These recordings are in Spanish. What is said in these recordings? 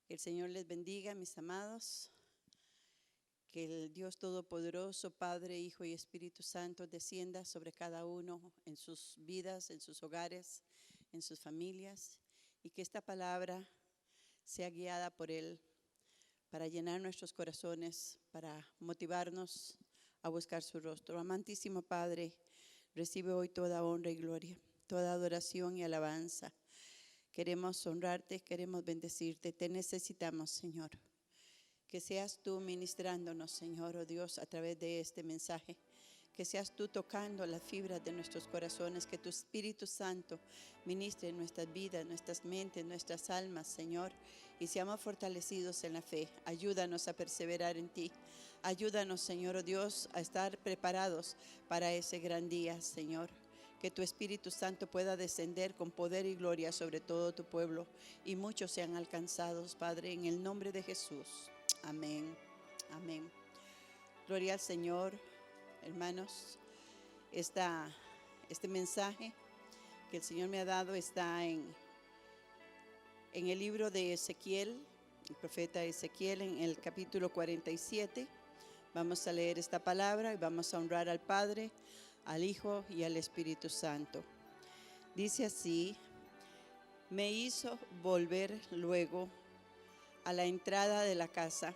Que el Señor les bendiga, mis amados. Que el Dios Todopoderoso, Padre, Hijo y Espíritu Santo, descienda sobre cada uno en sus vidas, en sus hogares, en sus familias. Y que esta palabra sea guiada por Él para llenar nuestros corazones, para motivarnos a buscar su rostro. Amantísimo Padre, recibe hoy toda honra y gloria, toda adoración y alabanza. Queremos honrarte, queremos bendecirte, te necesitamos, Señor. Que seas tú ministrándonos, Señor, oh Dios, a través de este mensaje. Que seas tú tocando las fibras de nuestros corazones, que tu Espíritu Santo ministre en nuestras vidas, nuestras mentes, nuestras almas, Señor, y seamos fortalecidos en la fe. Ayúdanos a perseverar en ti. Ayúdanos, Señor, oh Dios, a estar preparados para ese gran día, Señor. Que tu Espíritu Santo pueda descender con poder y gloria sobre todo tu pueblo y muchos sean alcanzados, Padre, en el nombre de Jesús. Amén, amén. Gloria al Señor, hermanos. Este mensaje que el Señor me ha dado está en el libro de Ezequiel, el profeta Ezequiel, en el capítulo 47. Vamos a leer esta palabra y vamos a honrar al Padre, al Hijo y al Espíritu Santo. Dice así: me hizo volver luego a la entrada de la casa,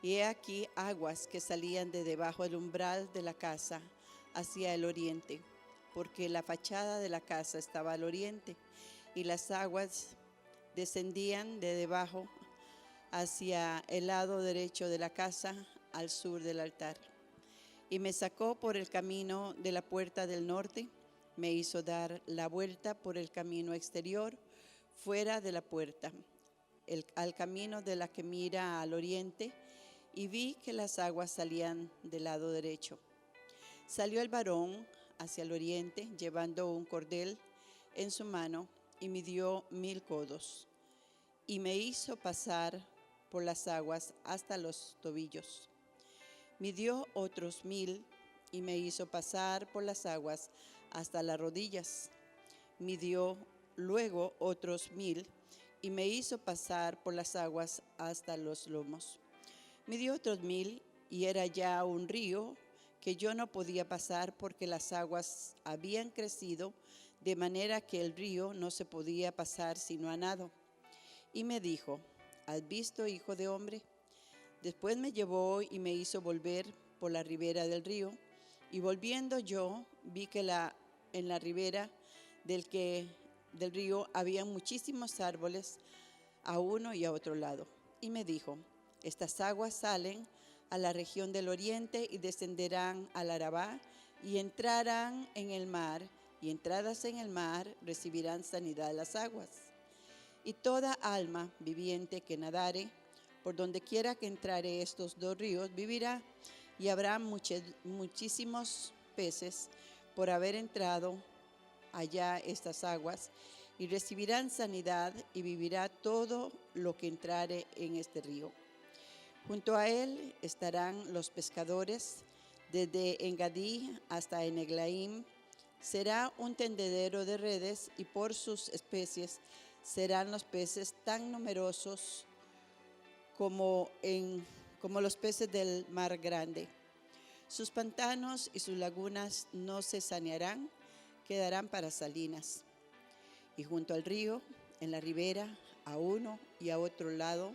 y he aquí aguas que salían de debajo del umbral de la casa hacia el oriente, porque la fachada de la casa estaba al oriente, y las aguas descendían de debajo hacia el lado derecho de la casa, al sur del altar. Y me sacó por el camino de la puerta del norte, me hizo dar la vuelta por el camino exterior, fuera de la puerta, al camino de la que mira al oriente, y vi que las aguas salían del lado derecho. Salió el varón hacia el oriente, llevando un cordel en su mano, y midió 1000 codos, y me hizo pasar por las aguas hasta los tobillos. Midió otros 1000, y me hizo pasar por las aguas hasta las rodillas. Midió luego otros 1000, y me hizo pasar por las aguas hasta los lomos. Midió otros 1000, y era ya un río que yo no podía pasar, porque las aguas habían crecido, de manera que el río no se podía pasar sino a nado. Y me dijo: ¿has visto, hijo de hombre? Después me llevó y me hizo volver por la ribera del río, y volviendo yo vi que en la ribera del río había muchísimos árboles a uno y a otro lado. Y me dijo: estas aguas salen a la región del oriente y descenderán al Arabá y entrarán en el mar, y entradas en el mar recibirán sanidad las aguas. Y toda alma viviente que nadare por donde quiera que entrare estos dos ríos vivirá, y habrá muchísimos peces por haber entrado allá estas aguas, y recibirán sanidad, y vivirá todo lo que entrare en este río. Junto a él estarán los pescadores, desde Engadí hasta Eneglaim. Será un tendedero de redes, y por sus especies serán los peces tan numerosos como los peces del mar grande. Sus pantanos y sus lagunas no se sanearán, quedarán para salinas. Y junto al río, en la ribera, a uno y a otro lado,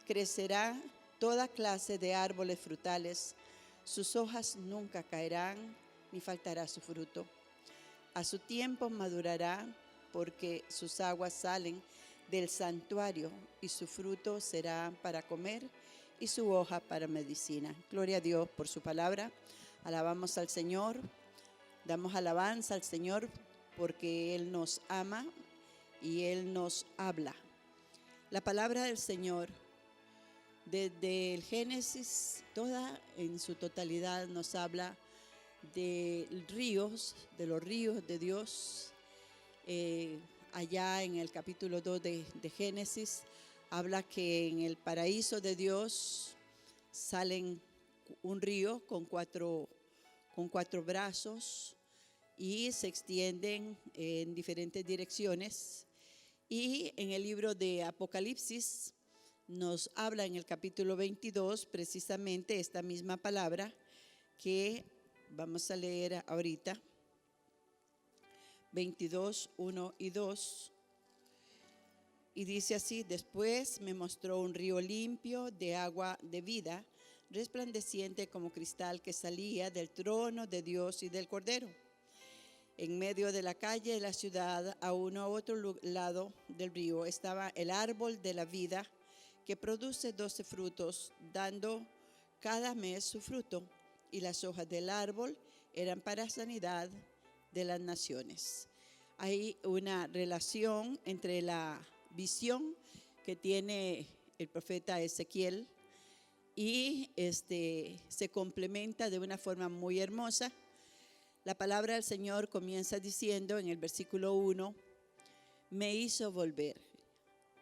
crecerá toda clase de árboles frutales. Sus hojas nunca caerán, ni faltará su fruto. A su tiempo madurará, porque sus aguas salen del santuario, y su fruto será para comer, y su hoja para medicina. Gloria a Dios por su palabra. Alabamos al Señor, damos alabanza al Señor, porque Él nos ama y Él nos habla. La palabra del Señor, desde el Génesis, toda en su totalidad, nos habla de ríos, de los ríos de Dios. Allá en el capítulo 2 de Génesis, habla que en el paraíso de Dios salen un río con cuatro brazos, y se extienden en diferentes direcciones. Y en el libro de Apocalipsis nos habla en el capítulo 22 precisamente esta misma palabra que vamos a leer ahorita. 22, 1 y 2. Y dice así: después me mostró un río limpio de agua de vida, resplandeciente como cristal, que salía del trono de Dios y del Cordero. En medio de la calle de la ciudad, a uno a otro lado del río, estaba el árbol de la vida, que produce 12 frutos, dando cada mes su fruto, y las hojas del árbol eran para sanidad de las naciones. Hay una relación entre la visión que tiene el profeta Ezequiel y se complementa de una forma muy hermosa. La palabra del Señor comienza diciendo en el versículo 1: me hizo volver.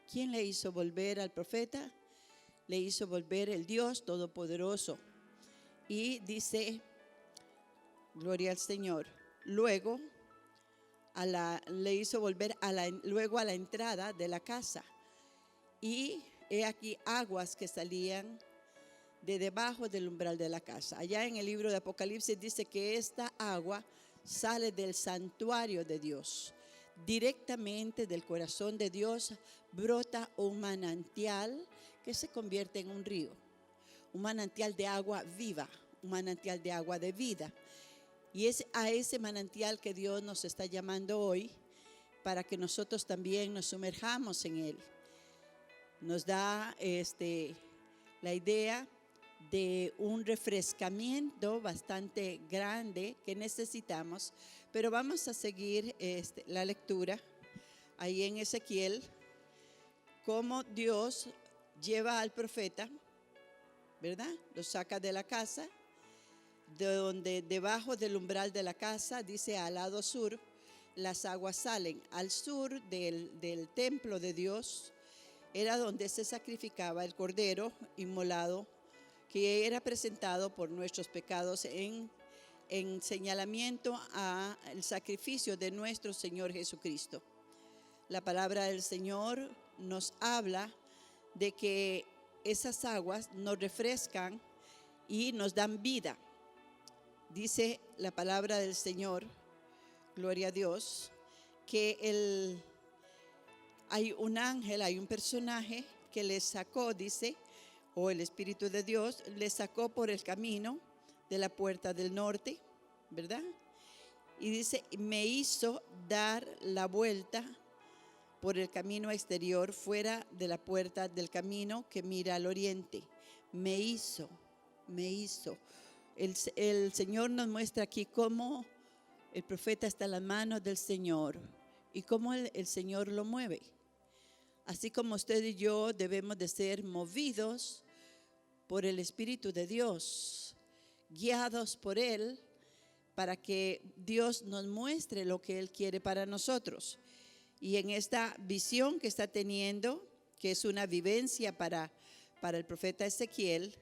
¿Quién le hizo volver al profeta? Le hizo volver el Dios Todopoderoso. Y dice, gloria al Señor, luego le hizo volver luego a la entrada de la casa. Y he aquí aguas que salían de debajo del umbral de la casa. Allá en el libro de Apocalipsis dice que esta agua sale del santuario de Dios. Directamente del corazón de Dios brota un manantial que se convierte en un río. Un manantial de agua viva, un manantial de agua de vida. Y es a ese manantial que Dios nos está llamando hoy, para que nosotros también nos sumerjamos en él. Nos da la idea de un refrescamiento bastante grande que necesitamos, pero vamos a seguir la lectura ahí en Ezequiel, cómo Dios lleva al profeta, ¿verdad? Lo saca de la casa, de donde debajo del umbral de la casa, dice al lado sur, las aguas salen. Al sur del templo de Dios era donde se sacrificaba el cordero inmolado, que era presentado por nuestros pecados en señalamiento al sacrificio de nuestro Señor Jesucristo. La palabra del Señor nos habla de que esas aguas nos refrescan y nos dan vida. Dice la palabra del Señor, gloria a Dios, que hay un ángel, hay un personaje que le sacó, dice, o el Espíritu de Dios le sacó por el camino de la puerta del norte, ¿verdad? Y dice, me hizo dar la vuelta por el camino exterior, fuera de la puerta del camino que mira al oriente. Me hizo. El Señor nos muestra aquí cómo el profeta está en las manos del Señor y cómo el Señor lo mueve. Así como usted y yo debemos de ser movidos por el Espíritu de Dios, guiados por Él, para que Dios nos muestre lo que Él quiere para nosotros. Y en esta visión que está teniendo, que es una vivencia para el profeta Ezequiel,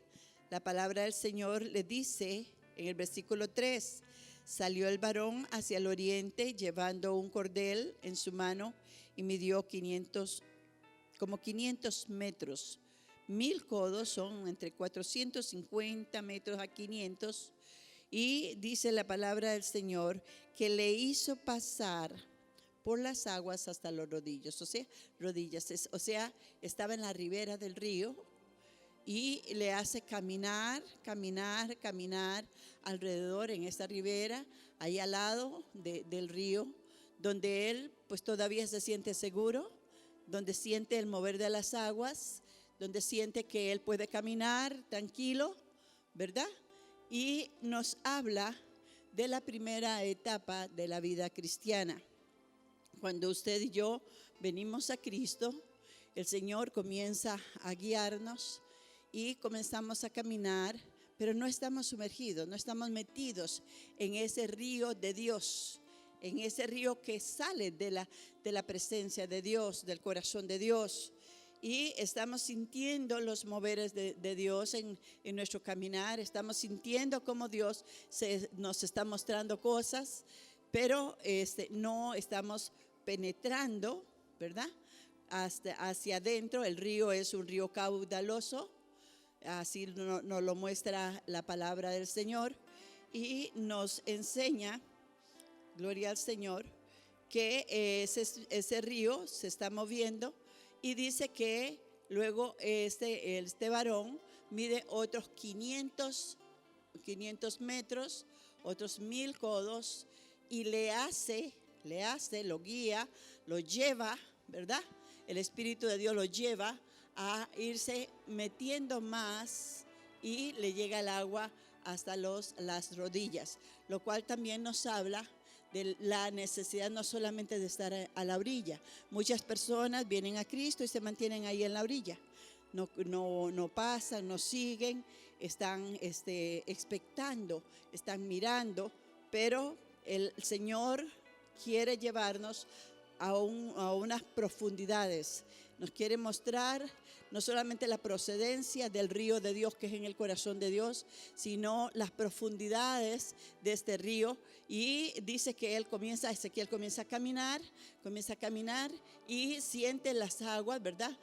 la palabra del Señor le dice en el versículo 3: salió el varón hacia el oriente llevando un cordel en su mano y midió 500 metros. 1000 codos son entre 450 metros a 500. Y dice la palabra del Señor que le hizo pasar por las aguas hasta los rodillos, o sea, estaba en la ribera del río, y le hace caminar alrededor en esta ribera, ahí al lado del río, donde él pues todavía se siente seguro, donde siente el mover de las aguas, donde siente que él puede caminar tranquilo, ¿verdad? Y nos habla de la primera etapa de la vida cristiana. Cuando usted y yo venimos a Cristo, el Señor comienza a guiarnos y comenzamos a caminar, pero no estamos sumergidos, no estamos metidos en ese río de Dios, en ese río que sale de la presencia de Dios, del corazón de Dios. Y estamos sintiendo los moveres de Dios en nuestro caminar, estamos sintiendo cómo Dios nos está mostrando cosas, pero no estamos penetrando, ¿verdad? hacia adentro. El río es un río caudaloso, así nos lo muestra la palabra del Señor, y nos enseña, gloria al Señor, que ese río se está moviendo, y dice que luego este varón mide otros 500 metros, otros 1000 codos, y lo guía, lo lleva, ¿verdad? El Espíritu de Dios lo lleva a irse metiendo más, y le llega el agua hasta las rodillas, lo cual también nos habla de la necesidad no solamente de estar a la orilla. Muchas personas vienen a Cristo y se mantienen ahí en la orilla, no pasan, no siguen, están expectando, están mirando, pero el Señor quiere llevarnos a unas profundidades. Nos quiere mostrar no solamente la procedencia del río de Dios que es en el corazón de Dios, sino las profundidades de este río. Y dice que Ezequiel comienza a caminar y siente las aguas, ¿verdad?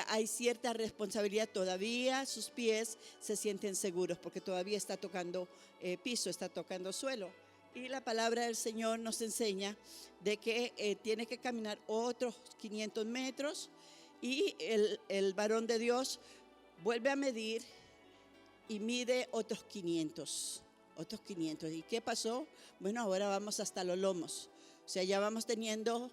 Hay cierta responsabilidad todavía, sus pies se sienten seguros porque todavía está tocando piso, está tocando suelo. Y la palabra del Señor nos enseña de que tiene que caminar otros 500 metros, y el varón de Dios vuelve a medir y mide otros 500. ¿Y qué pasó? Bueno, ahora vamos hasta los lomos. O sea, ya vamos teniendo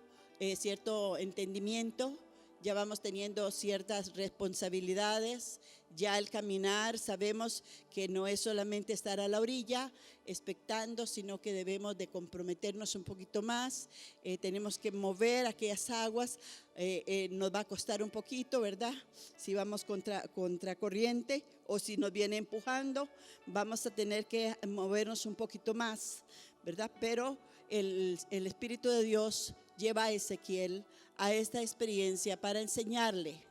cierto entendimiento, ya vamos teniendo ciertas responsabilidades. Ya al caminar sabemos que no es solamente estar a la orilla expectando, sino que debemos de comprometernos un poquito más. Tenemos que mover aquellas aguas. Nos va a costar un poquito, ¿verdad? Si vamos contra corriente, o si nos viene empujando, vamos a tener que movernos un poquito más, ¿verdad? Pero el Espíritu de Dios lleva a Ezequiel a esta experiencia para enseñarle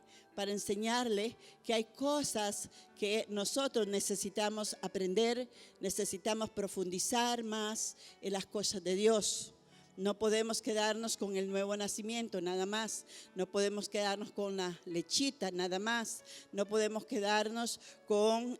que hay cosas que nosotros necesitamos aprender, necesitamos profundizar más en las cosas de Dios. No podemos quedarnos con el nuevo nacimiento nada más, no podemos quedarnos con la lechita nada más, no podemos quedarnos con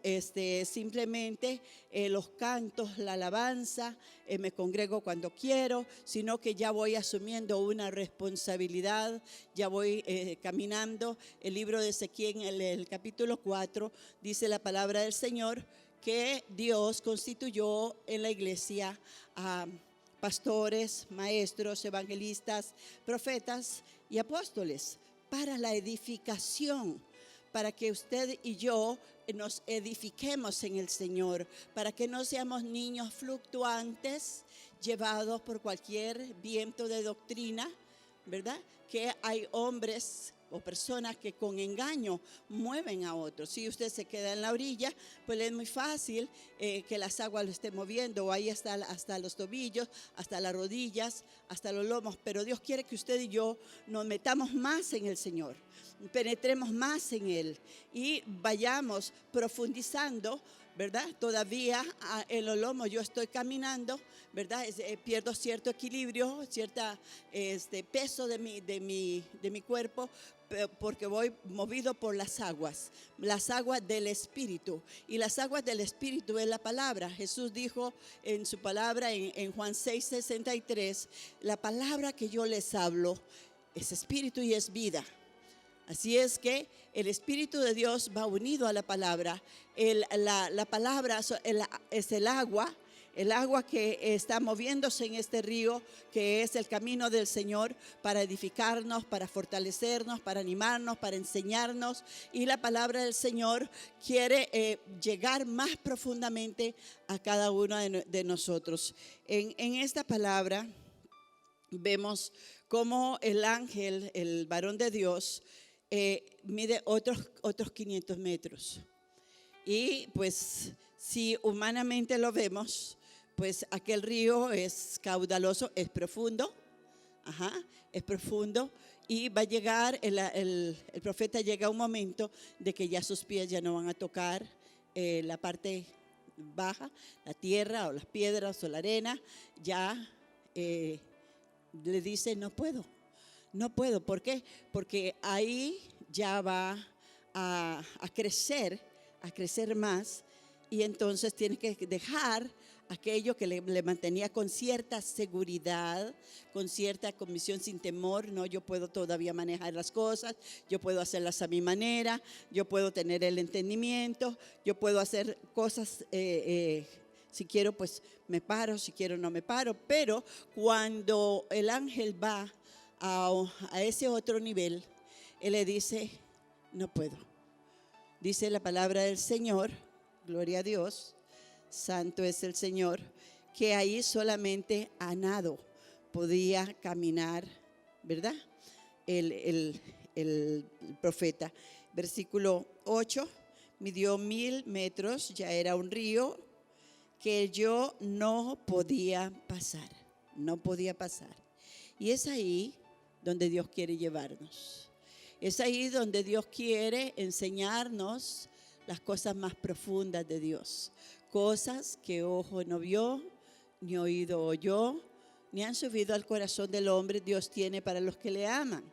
simplemente los cantos, la alabanza, me congrego cuando quiero, sino que ya voy asumiendo una responsabilidad, ya voy caminando. El libro de Ezequiel, en el capítulo 4, dice la palabra del Señor que Dios constituyó en la iglesia a pastores, maestros, evangelistas, profetas y apóstoles para la edificación, para que usted y yo nos edifiquemos en el Señor, para que no seamos niños fluctuantes llevados por cualquier viento de doctrina, ¿verdad? Que hay hombres o personas que con engaño mueven a otros. Si usted se queda en la orilla, pues es muy fácil que las aguas lo estén moviendo, o ahí hasta los tobillos, hasta las rodillas, hasta los lomos. Pero Dios quiere que usted y yo nos metamos más en el Señor, penetremos más en Él y vayamos profundizando, ¿verdad? Todavía en los lomos yo estoy caminando, ¿verdad? Pierdo cierto equilibrio, cierta peso de mi cuerpo, porque voy movido por las aguas del Espíritu. Y las aguas del Espíritu es la palabra. Jesús dijo en su palabra en Juan 6:63, la palabra que yo les hablo es espíritu y es vida. Así es que el Espíritu de Dios va unido a la palabra. La palabra es el agua que está moviéndose en este río, que es el camino del Señor para edificarnos, para fortalecernos, para animarnos, para enseñarnos. Y la palabra del Señor quiere llegar más profundamente a cada uno de nosotros. En esta palabra vemos cómo el ángel, el varón de Dios, mide otros 500 metros. Y pues si humanamente lo vemos, pues aquel río es caudaloso, es profundo, es profundo, y va a llegar, el profeta llega a un momento de que ya sus pies ya no van a tocar la parte baja, la tierra o las piedras o la arena. Ya le dice, no puedo. No puedo. ¿Por qué? Porque ahí ya va a crecer más, y entonces tiene que dejar aquello que le mantenía con cierta seguridad, con cierta convicción, sin temor. No, yo puedo todavía manejar las cosas, yo puedo hacerlas a mi manera, yo puedo tener el entendimiento, yo puedo hacer cosas, si quiero pues me paro, si quiero no me paro. Pero cuando el ángel va a ese otro nivel, él le dice, no puedo. Dice la palabra del Señor, gloria a Dios, santo es el Señor, que ahí solamente a nado podía caminar, ¿verdad? El profeta. Versículo 8, midió 1000 metros, ya era un río que yo no podía pasar, no podía pasar. Y es ahí donde Dios quiere llevarnos. Es ahí donde Dios quiere enseñarnos las cosas más profundas de Dios. Cosas que ojo no vio, ni oído oyó, ni han subido al corazón del hombre. Dios tiene para los que le aman.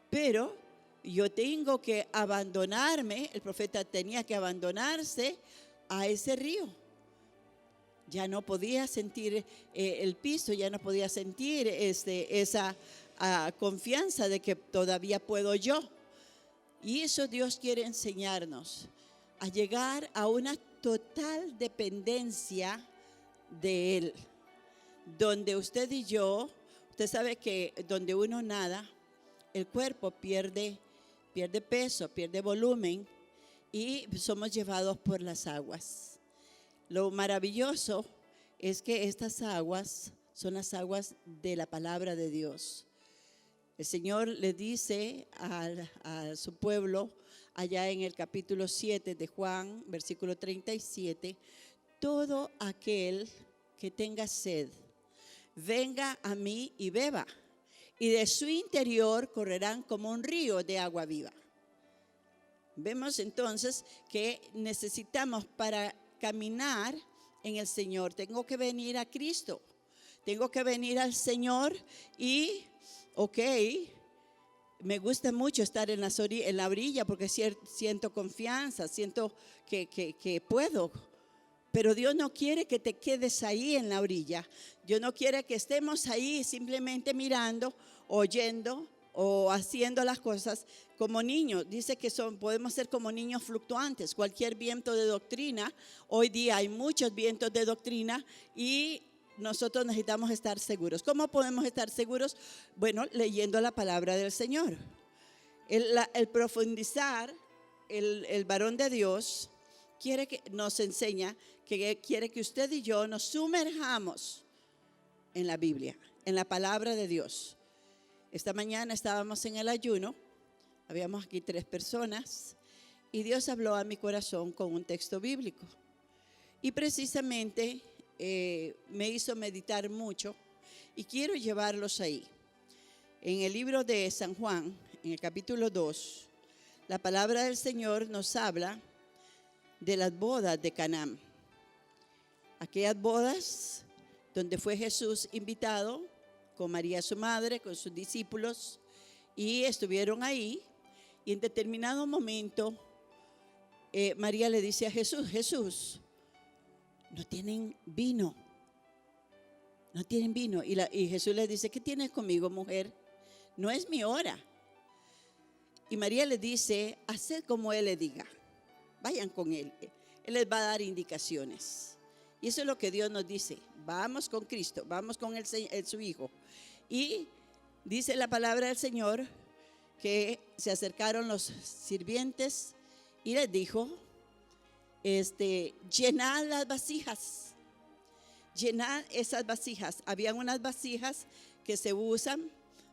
Pero yo tengo que abandonarme, el profeta tenía que abandonarse a ese río. Ya no podía sentir el piso, ya no podía sentir esa confianza de que todavía puedo yo. Y eso Dios quiere enseñarnos, a llegar a una total dependencia de Él, donde usted y yo, usted sabe que donde uno nada, el cuerpo pierde peso, pierde volumen, y somos llevados por las aguas. Lo maravilloso es que estas aguas son las aguas de la palabra de Dios. El Señor le dice a su pueblo, allá en el capítulo 7 de Juan, versículo 37, todo aquel que tenga sed, venga a mí y beba, y de su interior correrán como un río de agua viva. Vemos entonces que necesitamos, para caminar en el Señor, tengo que venir a Cristo, tengo que venir al Señor. Y ok, me gusta mucho estar en la orilla porque siento confianza, siento que puedo. Pero Dios no quiere que te quedes ahí en la orilla. Dios no quiere que estemos ahí simplemente mirando, oyendo o haciendo las cosas como niños. Dice que podemos ser como niños fluctuantes. Cualquier viento de doctrina, hoy día hay muchos vientos de doctrina y nosotros necesitamos estar seguros. ¿Cómo podemos estar seguros? Bueno, leyendo la palabra del Señor. El profundizar, el varón de Dios nos enseña que quiere que usted y yo nos sumerjamos en la Biblia, en la palabra de Dios. Esta mañana estábamos en el ayuno, habíamos aquí 3 personas, y Dios habló a mi corazón con un texto bíblico. Y precisamente me hizo meditar mucho y quiero llevarlos ahí. En el libro de San Juan, en el capítulo 2, la palabra del Señor nos habla de las bodas de Caná. Aquellas bodas donde fue Jesús invitado con María su madre, con sus discípulos, y estuvieron ahí. Y en determinado momento María le dice a Jesús: Jesús, no tienen vino. No tienen vino. Y Jesús le dice: ¿qué tienes conmigo, mujer? No es mi hora. Y María le dice: haced como Él le diga. Vayan con Él. Él les va a dar indicaciones. Y eso es lo que Dios nos dice. Vamos con Cristo, vamos con su Hijo. Y dice la palabra del Señor que se acercaron los sirvientes y les dijo: llenad las vasijas. Llenad esas vasijas. Habían unas vasijas que se usan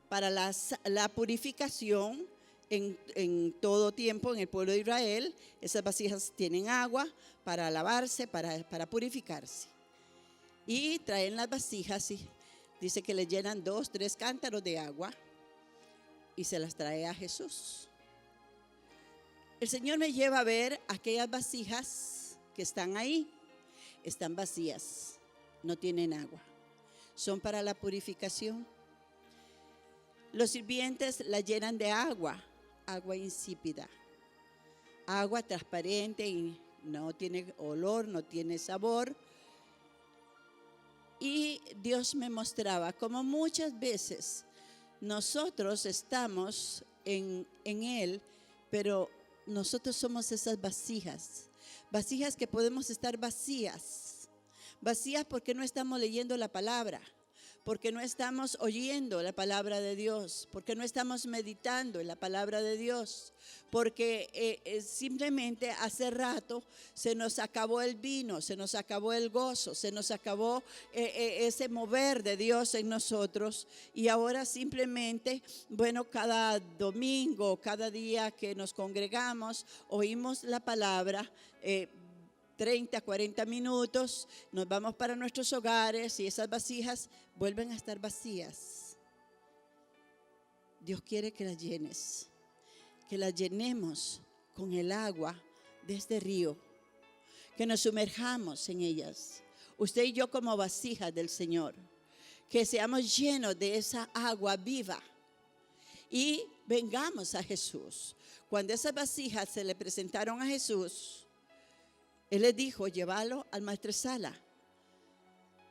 para la purificación en todo tiempo en el pueblo de Israel. Esas vasijas tienen agua para lavarse, para purificarse. Y traen las vasijas y dice que le llenan 2, 3 cántaros de agua y se las trae a Jesús. El Señor me lleva a ver aquellas vasijas que están ahí. Están vacías, no tienen agua. Son para la purificación. Los sirvientes la llenan de agua, agua insípida, agua transparente y no tiene olor, no tiene sabor. Y Dios me mostraba como muchas veces nosotros estamos en Él, pero nosotros somos esas vasijas que podemos estar vacías porque no estamos leyendo la palabra, porque no estamos oyendo la palabra de Dios, porque no estamos meditando en la palabra de Dios, porque simplemente hace rato se nos acabó el vino, se nos acabó el gozo, se nos acabó ese mover de Dios en nosotros, y ahora simplemente, bueno, cada domingo, cada día que nos congregamos, oímos la palabra, 30, 40 minutos, nos vamos para nuestros hogares y esas vasijas vuelven a estar vacías. Dios quiere que las llenes, que las llenemos con el agua de este río, que nos sumerjamos en ellas, usted y yo como vasijas del Señor, que seamos llenos de esa agua viva y vengamos a Jesús. Cuando esas vasijas se le presentaron a Jesús, Él les dijo, llévalo al maestresala.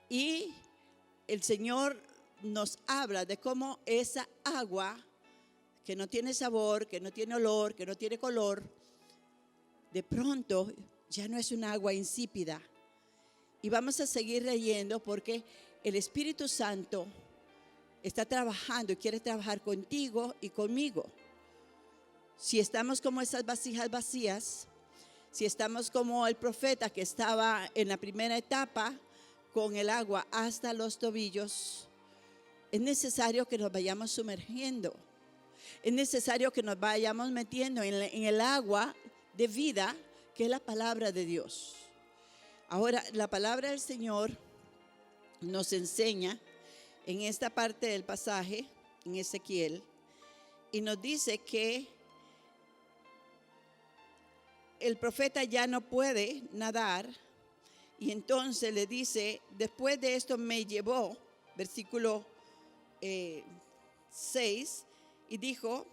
Y el Señor nos habla de cómo esa agua que no tiene sabor, que no tiene olor, que no tiene color, de pronto ya no es una agua insípida. Y vamos a seguir leyendo porque el Espíritu Santo está trabajando y quiere trabajar contigo y conmigo. Si estamos como esas vasijas vacías, si estamos como el profeta que estaba en la primera etapa con el agua hasta los tobillos, es necesario que nos vayamos sumergiendo. Es necesario que nos vayamos metiendo en el agua de vida que es la palabra de Dios. Ahora, la palabra del Señor nos enseña en esta parte del pasaje, en Ezequiel, y nos dice que el profeta ya no puede nadar, y entonces le dice, después de esto me llevó, versículo 6, y dijo,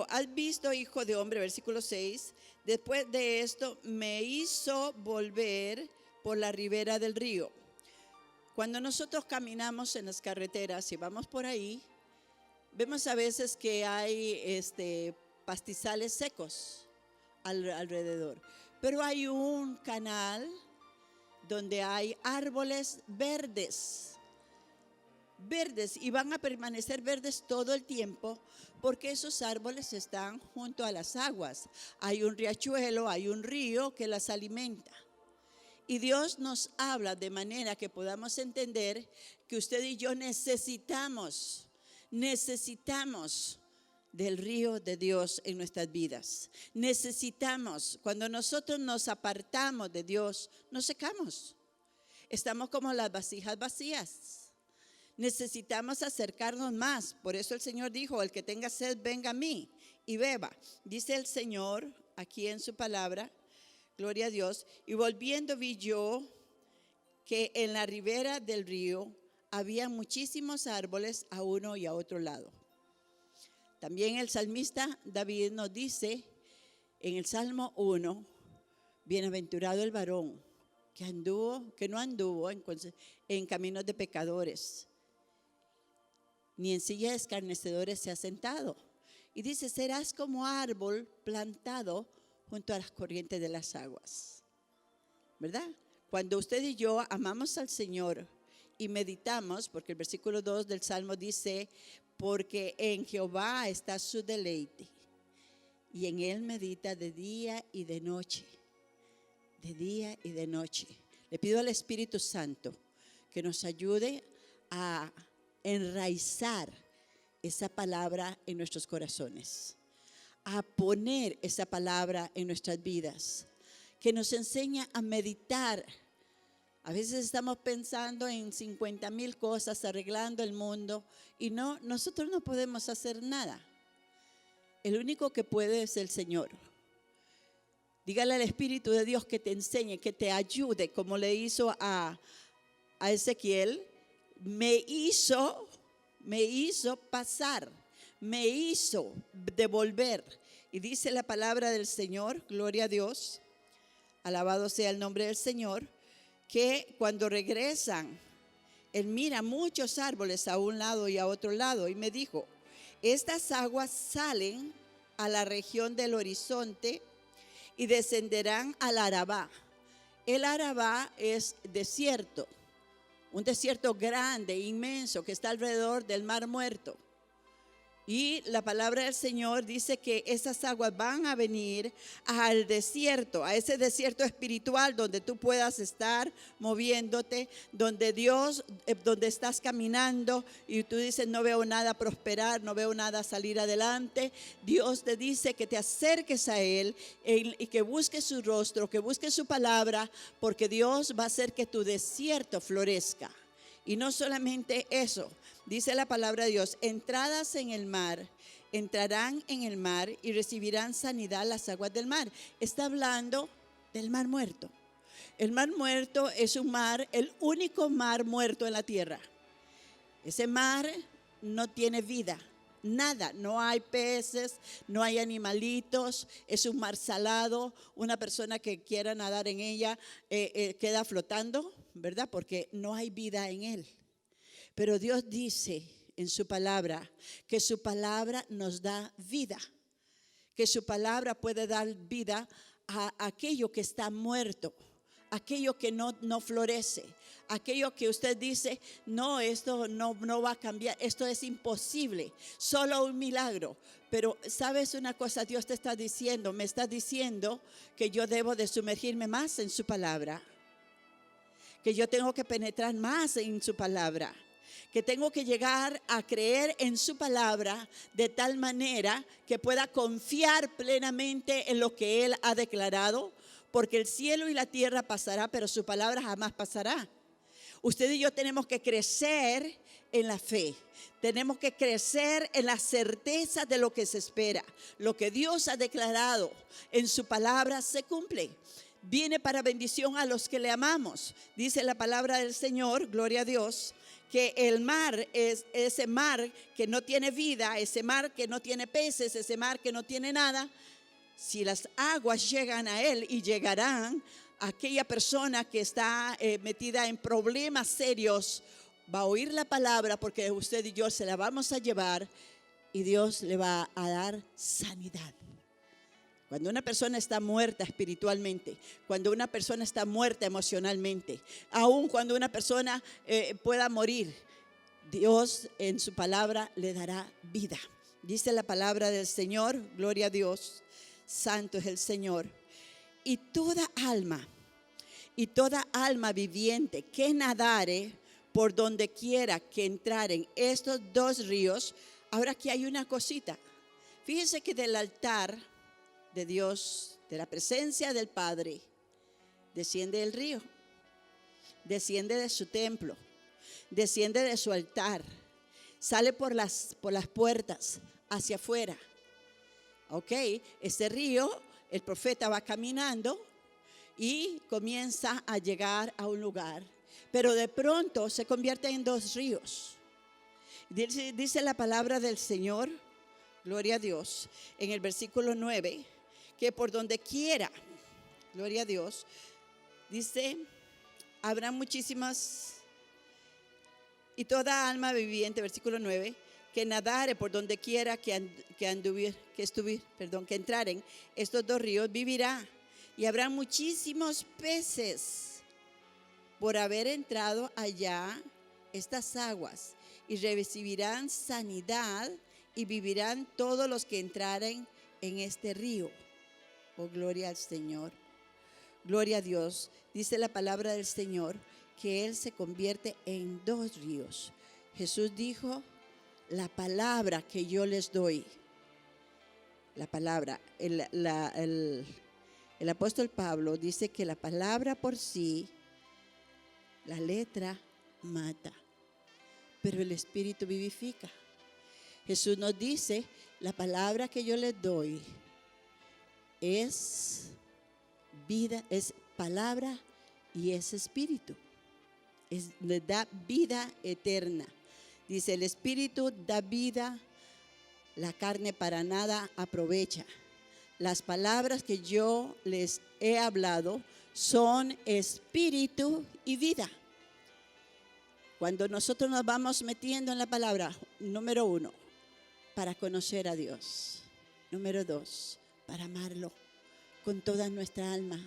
has visto, hijo de hombre, versículo 6, después de esto me hizo volver por la ribera del río. Cuando nosotros caminamos en las carreteras y vamos por ahí, vemos a veces que hay pastizales secos alrededor, pero hay un canal donde hay árboles verdes y van a permanecer verdes todo el tiempo porque esos árboles están junto a las aguas. Hay un riachuelo, hay un río que las alimenta. Y Dios nos habla de manera que podamos entender que usted y yo necesitamos del río de Dios en nuestras vidas. Necesitamos, cuando nosotros nos apartamos de Dios, nos secamos. Estamos como las vasijas vacías. Necesitamos acercarnos más. Por eso el Señor dijo, el que tenga sed, venga a mí y beba. Dice el Señor aquí en su palabra, gloria a Dios. Y volviendo vi yo que en la ribera del río había muchísimos árboles a uno y a otro lado. También el salmista David nos dice en el Salmo 1, bienaventurado el varón que no anduvo en caminos de pecadores, ni en silla de escarnecedores se ha sentado. Y dice, serás como árbol plantado junto a las corrientes de las aguas. ¿Verdad? Cuando usted y yo amamos al Señor y meditamos, porque el versículo 2 del Salmo dice, porque en Jehová está su deleite, y en él medita de día y de noche. De día y de noche. Le pido al Espíritu Santo que nos ayude a enraizar esa palabra en nuestros corazones, a poner esa palabra en nuestras vidas, que nos enseña a meditar. A veces estamos pensando en 50,000 cosas, arreglando el mundo, y nosotros no podemos hacer nada. El único que puede es el Señor. Dígale al Espíritu de Dios que te enseñe, que te ayude, como le hizo a Ezequiel. Me hizo me hizo pasar, me hizo devolver. Y dice la palabra del Señor, gloria a Dios, alabado sea el nombre del Señor, que cuando regresan, Él mira muchos árboles a un lado y a otro lado y me dijo, estas aguas salen a la región del horizonte y descenderán al Arabá. El Arabá es desierto, un desierto grande, inmenso, que está alrededor del Mar Muerto. Y la palabra del Señor dice que esas aguas van a venir al desierto, a ese desierto espiritual donde tú puedas estar moviéndote, donde Dios, donde estás caminando y tú dices no veo nada prosperar, no veo nada salir adelante. Dios te dice que te acerques a Él y que busques su rostro, que busques su palabra, porque Dios va a hacer que tu desierto florezca. Y no solamente eso, dice la palabra de Dios, entradas en el mar, entrarán en el mar y recibirán sanidad las aguas del mar. Está hablando del Mar Muerto. El Mar Muerto es un mar, el único mar muerto en la tierra. Ese mar no tiene vida, nada, no hay peces, no hay animalitos, es un mar salado. Una persona que quiera nadar en ella queda flotando, ¿verdad? Porque no hay vida en él. Pero Dios dice en su palabra que su palabra nos da vida, que su palabra puede dar vida a aquello que está muerto, aquello que no florece, aquello que usted dice, no, esto no va a cambiar, esto es imposible, solo un milagro. Pero ¿sabes una cosa? Dios te está diciendo, me está diciendo que yo debo de sumergirme más en su palabra, que yo tengo que penetrar más en su palabra, que tengo que llegar a creer en su palabra de tal manera que pueda confiar plenamente en lo que Él ha declarado, porque el cielo y la tierra pasará, pero su palabra jamás pasará. Usted y yo tenemos que crecer en la fe, tenemos que crecer en la certeza de lo que se espera. Lo que Dios ha declarado en su palabra se cumple. Viene para bendición a los que le amamos. Dice la palabra del Señor, gloria a Dios, que el mar es ese mar que no tiene vida, ese mar que no tiene peces, ese mar que no tiene nada. Si las aguas llegan a él, y llegarán, aquella persona que está metida en problemas serios va a oír la palabra, porque usted y yo se la vamos a llevar y Dios le va a dar sanidad. Cuando una persona está muerta espiritualmente, cuando una persona está muerta emocionalmente, aun cuando una persona pueda morir, Dios en su palabra le dará vida. Dice la palabra del Señor, gloria a Dios, santo es el Señor. Y toda alma viviente que nadare por donde quiera que entraren estos dos ríos. Ahora aquí hay una cosita. Fíjense que del altar de Dios, de la presencia del Padre, desciende el río, desciende de su templo, desciende de su altar, sale por las puertas hacia afuera. Ok, este río, el profeta va caminando y comienza a llegar a un lugar, pero de pronto se convierte en dos ríos. Dice la palabra del Señor, gloria a Dios, en el versículo 9, que por donde quiera, gloria a Dios, dice, habrá muchísimas, y toda alma viviente, versículo 9, que nadare por donde quiera que entraren estos dos ríos, vivirá. Y habrá muchísimos peces por haber entrado allá estas aguas, y recibirán sanidad y vivirán todos los que entraren en este río. Oh, gloria al Señor, gloria a Dios. Dice la palabra del Señor que Él se convierte en dos ríos. Jesús dijo, la palabra que yo les doy, la palabra, el apóstol Pablo dice que la palabra por sí, la letra mata, pero el Espíritu vivifica. Jesús nos dice, la palabra que yo les doy es vida, es palabra y es espíritu. Les da vida eterna. Dice, el espíritu da vida, la carne para nada aprovecha. Las palabras que yo les he hablado son espíritu y vida. Cuando nosotros nos vamos metiendo en la palabra, número 1, para conocer a Dios. Número 2, para amarlo con toda nuestra alma.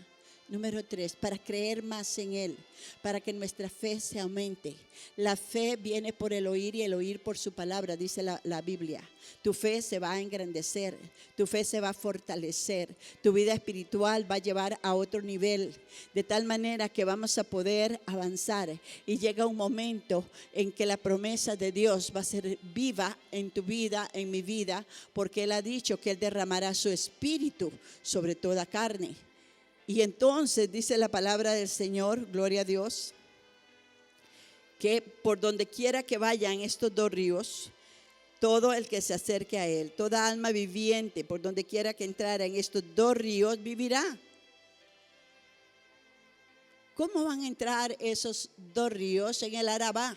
Número 3, para creer más en Él, para que nuestra fe se aumente. La fe viene por el oír y el oír por su palabra, dice la Biblia. Tu fe se va a engrandecer, tu fe se va a fortalecer, tu vida espiritual va a llevar a otro nivel, de tal manera que vamos a poder avanzar. Y llega un momento en que la promesa de Dios va a ser viva en tu vida, en mi vida, porque Él ha dicho que Él derramará su espíritu sobre toda carne. Y entonces dice la palabra del Señor, gloria a Dios, que por donde quiera que vayan estos 2 ríos, todo el que se acerque a Él, toda alma viviente, por donde quiera que entrara en estos 2 ríos, vivirá. ¿Cómo van a entrar esos 2 ríos en el Arabá?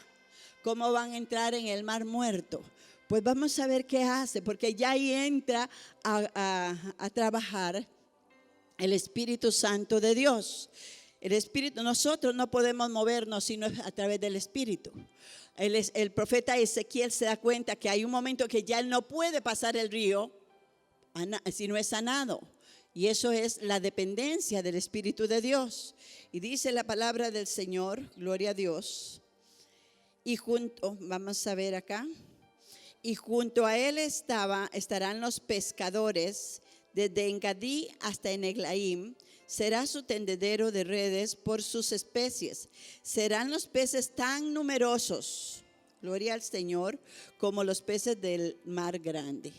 ¿Cómo van a entrar en el Mar Muerto? Pues vamos a ver qué hace, porque ya ahí entra a trabajar el Espíritu Santo de Dios. El Espíritu, nosotros no podemos movernos sino a través del Espíritu. El profeta Ezequiel se da cuenta que hay un momento que ya él no puede pasar el río si no es sanado. Y eso es la dependencia del Espíritu de Dios. Y dice la palabra del Señor, gloria a Dios. Y vamos a ver acá. Y junto a él estarán los pescadores. Desde Engadí hasta Eneglaim será su tendedero de redes por sus especies. Serán los peces tan numerosos, gloria al Señor, como los peces del mar grande.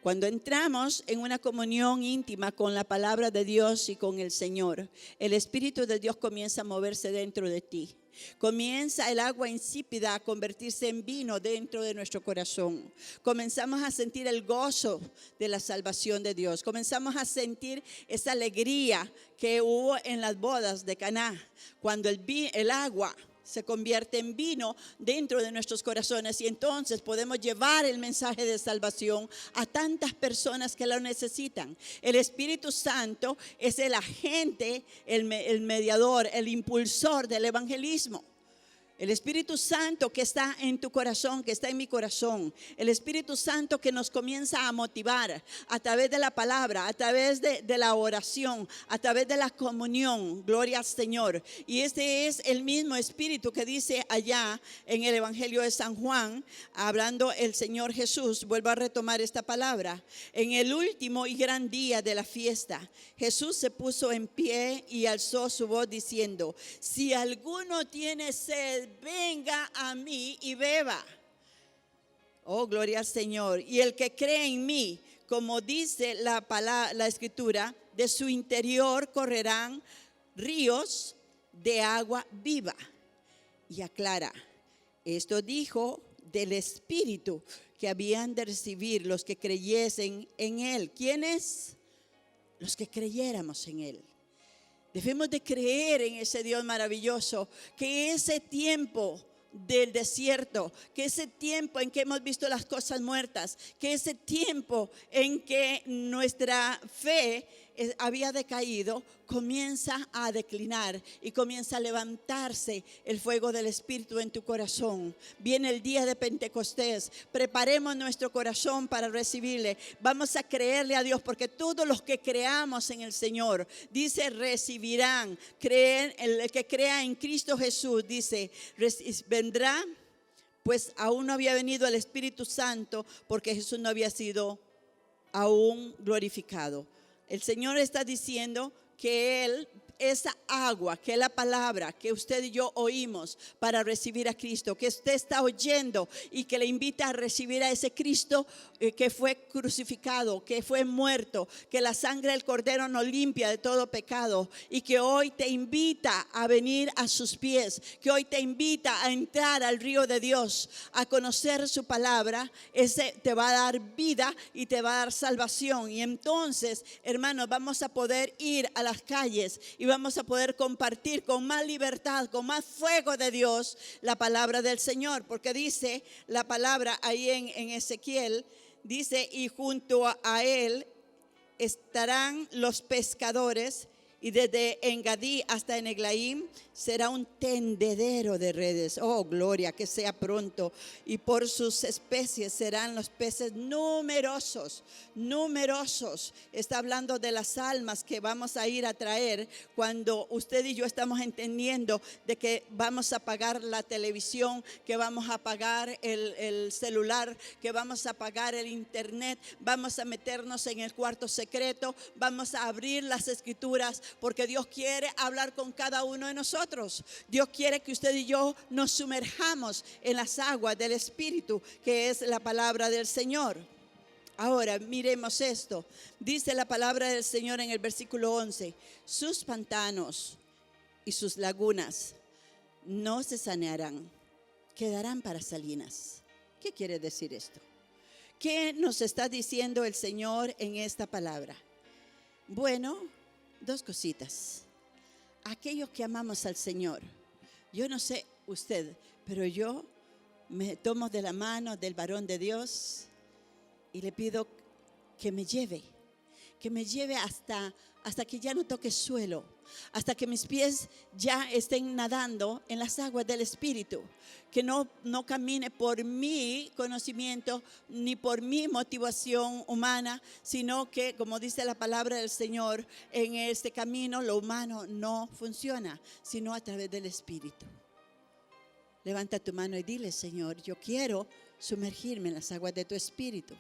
Cuando entramos en una comunión íntima con la palabra de Dios y con el Señor, el Espíritu de Dios comienza a moverse dentro de ti. Comienza el agua insípida a convertirse en vino dentro de nuestro corazón. Comenzamos a sentir el gozo de la salvación de Dios. Comenzamos a sentir esa alegría que hubo en las bodas de Caná, cuando el agua se convierte en vino dentro de nuestros corazones, y entonces podemos llevar el mensaje de salvación a tantas personas que lo necesitan. El Espíritu Santo es el agente, el mediador, el impulsor del evangelismo. El Espíritu Santo que está en tu corazón, que está en mi corazón. El Espíritu Santo que nos comienza a motivar a través de la palabra, a través de la oración, a través de la comunión. Gloria al Señor. Y este es el mismo Espíritu que dice allá en el Evangelio de San Juan, hablando el Señor Jesús. Vuelvo a retomar esta palabra. En el último y gran día de la fiesta, Jesús se puso en pie y alzó su voz diciendo: si alguno tiene sed, venga a mí y beba. Oh, gloria al Señor. Y el que cree en mí, como dice la Escritura, de su interior correrán ríos de agua viva. Y aclara, esto dijo del Espíritu que habían de recibir los que creyesen en Él. ¿Quiénes? Los que creyéramos en Él. Debemos de creer en ese Dios maravilloso, que ese tiempo del desierto, que ese tiempo en que hemos visto las cosas muertas, que ese tiempo en que nuestra fe había decaído, comienza a declinar y comienza a levantarse el fuego del Espíritu en tu corazón. Viene el día de Pentecostés. Preparemos nuestro corazón para recibirle. Vamos a creerle a Dios, porque todos los que creamos en el Señor, dice, recibirán. El que crea en Cristo Jesús, dice, vendrá, pues aún no había venido el Espíritu Santo, porque Jesús no había sido aún glorificado. El Señor está diciendo que Él, esa agua, que es la palabra que usted y yo oímos para recibir a Cristo, que usted está oyendo y que le invita a recibir a ese Cristo que fue crucificado, que fue muerto, que la sangre del Cordero nos limpia de todo pecado, y que hoy te invita a venir a sus pies, que hoy te invita a entrar al río de Dios, a conocer su palabra. Ese te va a dar vida y te va a dar salvación. Y entonces, hermanos, vamos a poder ir a las calles y vamos a poder compartir con más libertad, con más fuego de Dios la palabra del Señor. Porque dice la palabra ahí en Ezequiel, dice, y junto a él estarán los pescadores, y desde Engadí hasta Eneglaim será un tendedero de redes. Oh, gloria, que sea pronto. Y por sus especies serán los peces numerosos, numerosos. Está hablando de las almas que vamos a ir a traer cuando usted y yo estamos entendiendo de que vamos a pagar la televisión, que vamos a pagar el celular, que vamos a pagar el internet, vamos a meternos en el cuarto secreto, vamos a abrir las escrituras, porque Dios quiere hablar con cada uno de nosotros. Dios quiere que usted y yo nos sumerjamos en las aguas del Espíritu, que es la palabra del Señor. Ahora miremos esto. Dice la palabra del Señor en el versículo 11: sus pantanos y sus lagunas no se sanearán, quedarán para salinas. ¿Qué quiere decir esto? ¿Qué nos está diciendo el Señor en esta palabra? Bueno, dos cositas. Aquellos que amamos al Señor, yo no sé usted, pero yo me tomo de la mano del varón de Dios y le pido que me lleve hasta que ya no toque suelo, hasta que mis pies ya estén nadando en las aguas del Espíritu, que no camine por mi conocimiento ni por mi motivación humana, sino que, como dice la palabra del Señor, en este camino lo humano no funciona, sino a través del Espíritu. Levanta tu mano y dile: Señor, yo quiero sumergirme en las aguas de tu Espíritu.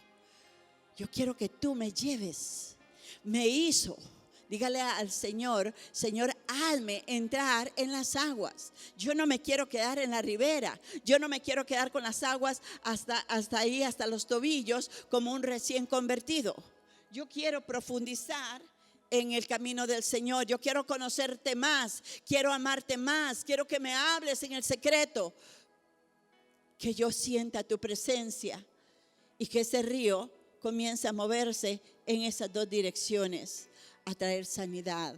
Yo quiero que tú me lleves. Me hizo. Dígale al Señor: Señor, hazme entrar en las aguas. Yo no me quiero quedar en la ribera. Yo no me quiero quedar con las aguas hasta ahí, hasta los tobillos, como un recién convertido. Yo quiero profundizar en el camino del Señor. Yo quiero conocerte más. Quiero amarte más. Quiero que me hables en el secreto. Que yo sienta tu presencia y que ese río comience a moverse en esas dos direcciones, a traer sanidad.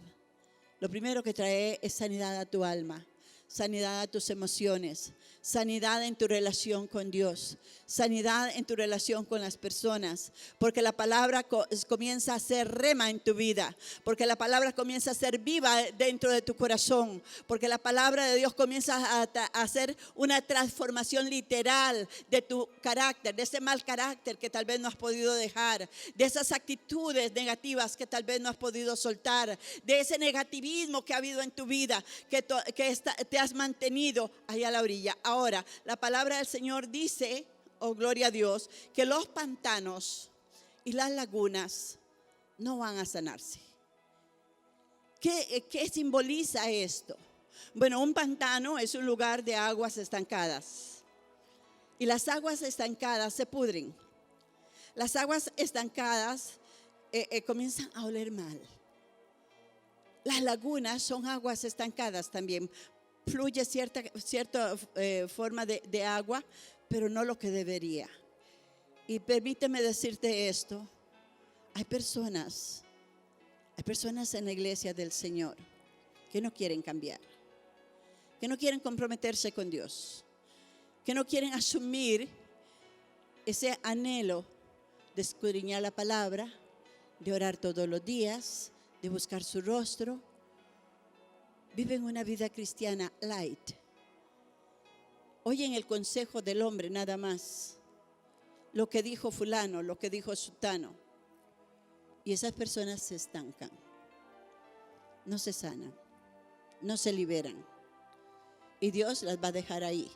Lo primero que trae es sanidad a tu alma, sanidad a tus emociones, sanidad en tu relación con Dios, sanidad en tu relación con las personas, porque la palabra comienza a ser rema en tu vida, porque la palabra comienza a ser viva dentro de tu corazón, porque la palabra de Dios comienza a hacer una transformación literal de tu carácter, de ese mal carácter que tal vez no has podido dejar, de esas actitudes negativas que tal vez no has podido soltar, de ese negativismo que ha habido en tu vida, que te has mantenido ahí a la orilla. Ahora, la palabra del Señor dice, oh gloria a Dios, que los pantanos y las lagunas no van a sanarse. ¿Qué simboliza esto? Bueno, un pantano es un lugar de aguas estancadas. Y las aguas estancadas se pudren. Las aguas estancadas comienzan a oler mal. Las lagunas son aguas estancadas también. Fluye cierta forma de agua, pero no lo que debería. Y permíteme decirte esto: hay personas en la iglesia del Señor que no quieren cambiar, que no quieren comprometerse con Dios, que no quieren asumir ese anhelo de escudriñar la palabra, de orar todos los días, de buscar su rostro. Viven una vida cristiana light. Oyen el consejo del hombre nada más. Lo que dijo fulano, lo que dijo sutano. Y esas personas se estancan. No se sanan. No se liberan. Y Dios las va a dejar ahí.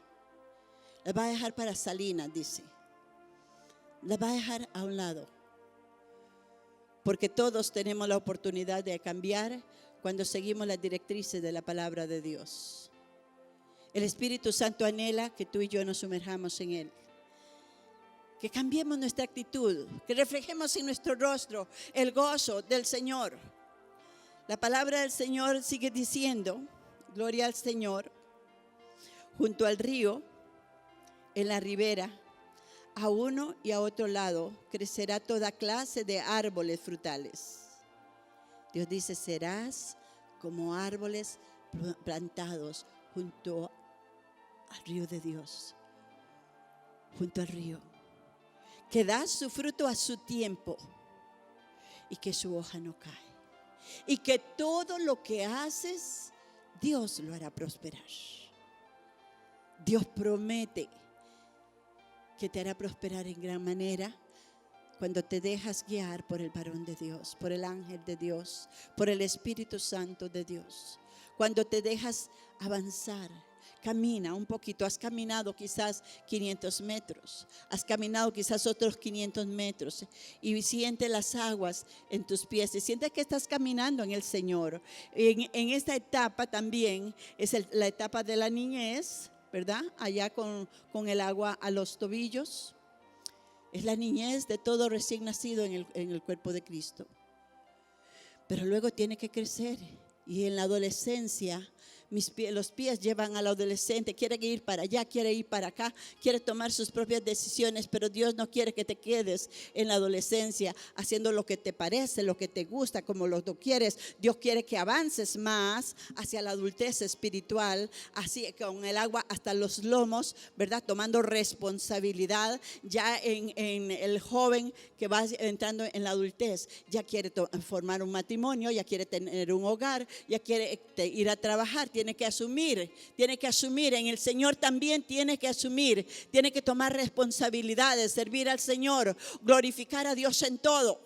Las va a dejar para salinas, dice. Las va a dejar a un lado. Porque todos tenemos la oportunidad de cambiar cuando seguimos las directrices de la palabra de Dios. El Espíritu Santo anhela que tú y yo nos sumerjamos en Él. Que cambiemos nuestra actitud, que reflejemos en nuestro rostro el gozo del Señor. La palabra del Señor sigue diciendo, gloria al Señor, junto al río, en la ribera, a uno y a otro lado, crecerá toda clase de árboles frutales. Dios dice, serás como árboles plantados junto al río de Dios, junto al río, que da su fruto a su tiempo y que su hoja no cae, y que todo lo que haces, Dios lo hará prosperar. Dios promete que te hará prosperar en gran manera cuando te dejas guiar por el varón de Dios, por el ángel de Dios, por el Espíritu Santo de Dios. Cuando te dejas avanzar, camina un poquito. Has caminado quizás 500 metros, has caminado quizás otros 500 metros y siente las aguas en tus pies y sientes que estás caminando en el Señor. En esta etapa también es la etapa de la niñez, ¿verdad? Allá con el agua a los tobillos. Es la niñez de todo recién nacido en el cuerpo de Cristo. Pero luego tiene que crecer. Y en la adolescencia, los pies llevan al adolescente. Quiere ir para allá, quiere ir para acá, quiere tomar sus propias decisiones. Pero Dios no quiere que te quedes en la adolescencia haciendo lo que te parece, lo que te gusta, como lo tú quieres. Dios quiere que avances más hacia la adultez espiritual, así con el agua hasta los lomos, ¿verdad? Tomando responsabilidad. Ya en el joven que va entrando en la adultez, ya quiere formar un matrimonio, ya quiere tener un hogar, ya quiere ir a trabajar. Tiene que asumir en el Señor también, tiene que asumir, tiene que tomar responsabilidades, servir al Señor, glorificar a Dios en todo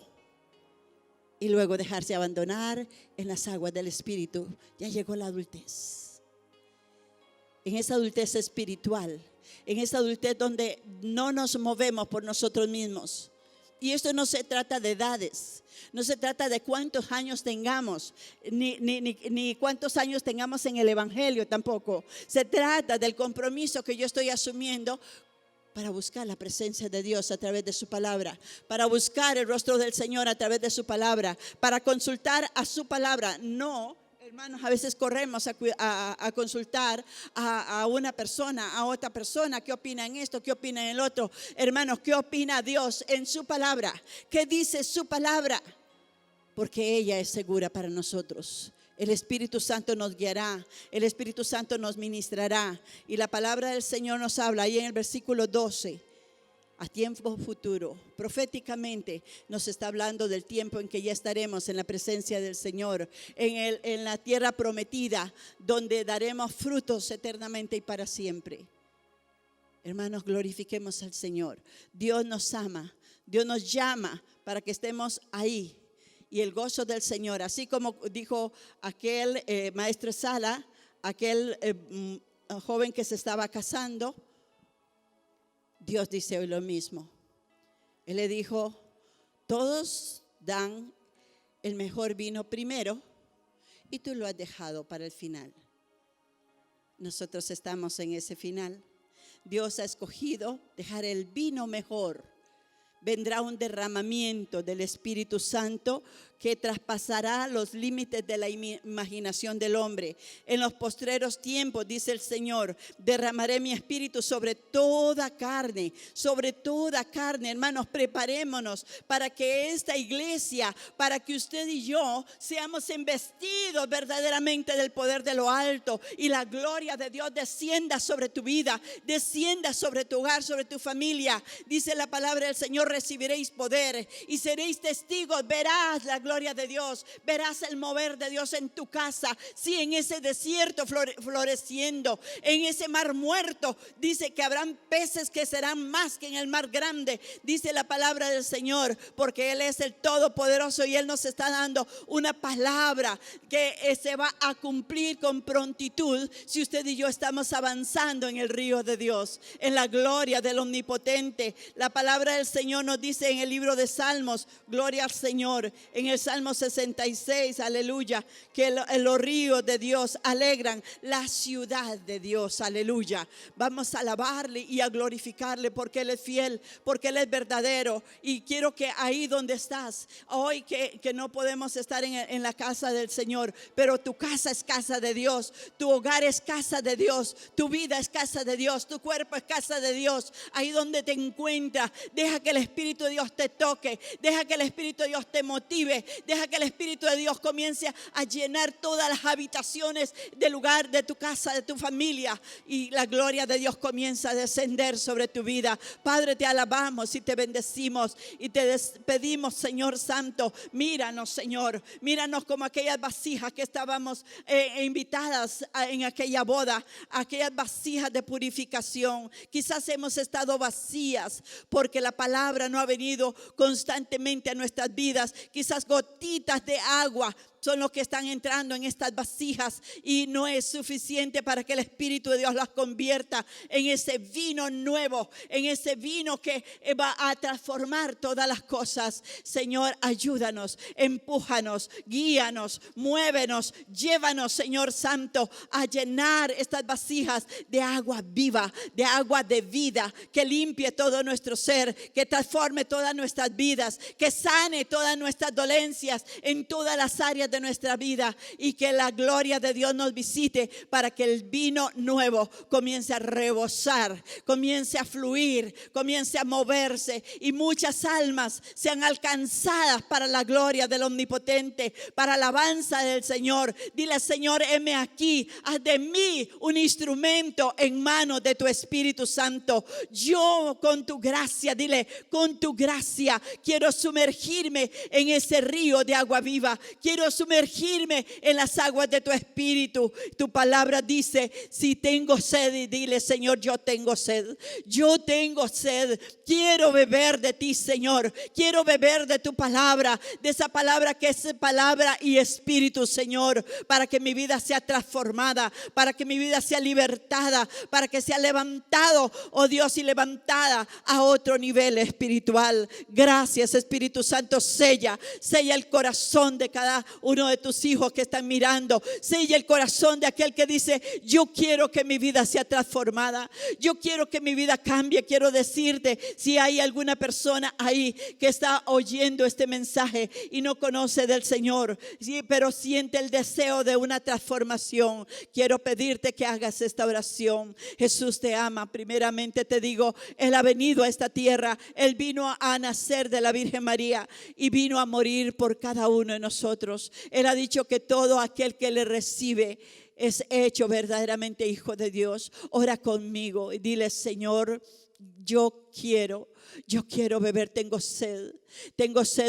y luego dejarse abandonar en las aguas del Espíritu. Ya llegó la adultez. En esa adultez espiritual, en esa adultez donde no nos movemos por nosotros mismos. Y esto no se trata de edades, no se trata de cuántos años tengamos, ni cuántos años tengamos en el Evangelio tampoco. Se trata del compromiso que yo estoy asumiendo para buscar la presencia de Dios a través de su palabra, para buscar el rostro del Señor a través de su palabra, para consultar a su palabra. No, hermanos, a veces corremos a consultar a una persona, a otra persona. ¿Qué opina en esto? ¿Qué opina en el otro? Hermanos, ¿qué opina Dios en su palabra? ¿Qué dice su palabra? Porque ella es segura para nosotros. El Espíritu Santo nos guiará, el Espíritu Santo nos ministrará. Y la palabra del Señor nos habla ahí en el versículo 12. A tiempo futuro, proféticamente nos está hablando del tiempo en que ya estaremos en la presencia del Señor, en la tierra prometida, donde daremos frutos eternamente y para siempre. Hermanos, glorifiquemos al Señor. Dios nos ama, Dios nos llama para que estemos ahí. Y el gozo del Señor, así como dijo aquel maestro Sala, aquel joven que se estaba casando, Dios dice hoy lo mismo. Él le dijo, todos dan el mejor vino primero y tú lo has dejado para el final. Nosotros estamos en ese final. Dios ha escogido dejar el vino mejor. Vendrá un derramamiento del Espíritu Santo que traspasará los límites de la imaginación del hombre. En los postreros tiempos, dice el Señor, derramaré mi espíritu sobre toda carne, hermanos. Preparémonos para que esta iglesia, para que usted y yo seamos investidos verdaderamente del poder de lo alto y la gloria de Dios descienda sobre tu vida, descienda sobre tu hogar, sobre tu familia. Dice la palabra del Señor, recibiréis poder y seréis testigos. Verás la gloria de Dios, verás el mover de Dios en tu casa. Sí, en ese desierto floreciendo, en ese mar muerto, dice que habrán peces que serán más que en el mar grande, dice la palabra del Señor, porque Él es el Todopoderoso y Él nos está dando una palabra que se va a cumplir con prontitud si usted y yo estamos avanzando en el río de Dios, en la gloria del Omnipotente. La palabra del Señor nos dice en el libro de Salmos, gloria al Señor, en el Salmo 66, aleluya, que los ríos de Dios alegran la ciudad de Dios, aleluya. Vamos a alabarle y a glorificarle porque Él es fiel, porque Él es verdadero. Y quiero que ahí donde estás, hoy que no podemos estar en la casa del Señor, pero tu casa es casa de Dios, tu hogar es casa de Dios, tu vida es casa de Dios, tu cuerpo es casa de Dios. Ahí donde te encuentras, deja que el Espíritu de Dios te toque, deja que el Espíritu de Dios te motive, deja que el Espíritu de Dios comience a llenar todas las habitaciones del lugar, de tu casa, de tu familia, y la gloria de Dios comienza a descender sobre tu vida. Padre, te alabamos y te bendecimos y te despedimos, Señor Santo. Míranos, Señor, míranos como aquellas vasijas que estábamos invitadas en aquella boda, aquellas vasijas de purificación. Quizás hemos estado vacías porque la palabra no ha venido constantemente a nuestras vidas. Quizás gotitas de agua son los que están entrando en estas vasijas y no es suficiente para que el Espíritu de Dios las convierta en ese vino nuevo, en ese vino que va a transformar todas las cosas. Señor, ayúdanos, empújanos, guíanos, muévenos, llévanos, Señor Santo, a llenar estas vasijas de agua viva, de agua de vida, que limpie todo nuestro ser, que transforme todas nuestras vidas, que sane todas nuestras dolencias en todas las áreas de nuestra vida, y que la gloria de Dios nos visite para que el vino nuevo comience a rebosar, comience a fluir, comience a moverse y muchas almas sean alcanzadas para la gloria del Omnipotente, para alabanza del Señor. Dile: Señor, heme aquí, haz de mí un instrumento en manos de tu Espíritu Santo. Yo con tu gracia, dile, con tu gracia quiero sumergirme en ese río de agua viva, quiero sumergirme en las aguas de tu Espíritu. Tu palabra dice: si tengo sed, dile: Señor, yo tengo sed, yo tengo sed, quiero beber de ti, Señor, quiero beber de tu palabra, de esa palabra que es palabra y espíritu, Señor, para que mi vida sea transformada, para que mi vida sea libertada, para que sea levantado, oh Dios, y levantada a otro nivel espiritual. Gracias, Espíritu Santo. Sella el corazón de cada uno de tus hijos que están mirando. Sella el corazón de aquel que dice: yo quiero que mi vida sea transformada, yo quiero que mi vida cambie. Quiero decirte, si hay alguna persona ahí que está oyendo este mensaje y no conoce del Señor, sí, pero siente el deseo de una transformación, quiero pedirte que hagas esta oración. Jesús te ama. Primeramente te digo, Él ha venido a esta tierra, Él vino a nacer de la Virgen María y vino a morir por cada uno de nosotros. Él ha dicho que todo aquel que le recibe es hecho verdaderamente hijo de Dios. Ora conmigo y dile: Señor, yo quiero beber, tengo sed,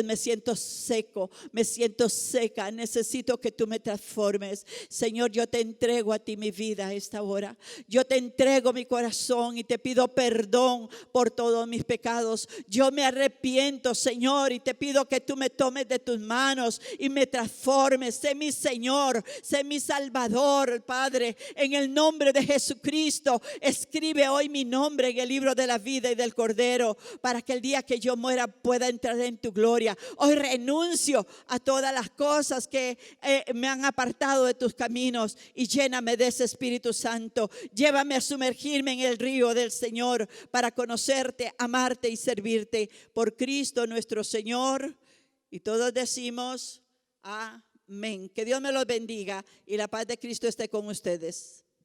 me siento seco, me siento seca, necesito que tú me transformes. Señor, yo te entrego a ti mi vida a esta hora, yo te entrego mi corazón y te pido perdón por todos mis pecados. Yo me arrepiento, Señor, y te pido que tú me tomes de tus manos y me transformes. Sé mi Señor, sé mi Salvador, Padre, en el nombre de Jesucristo. Escribe hoy mi nombre en el libro de la vida y del Cordero, para que el día que yo muera pueda entrar en tu gloria. Hoy renuncio a todas las cosas que me han apartado de tus caminos, y lléname de ese Espíritu Santo. Llévame a sumergirme en el río del Señor para conocerte, amarte y servirte, por Cristo nuestro Señor. Y todos decimos amén. Que Dios me los bendiga y la paz de Cristo esté con ustedes.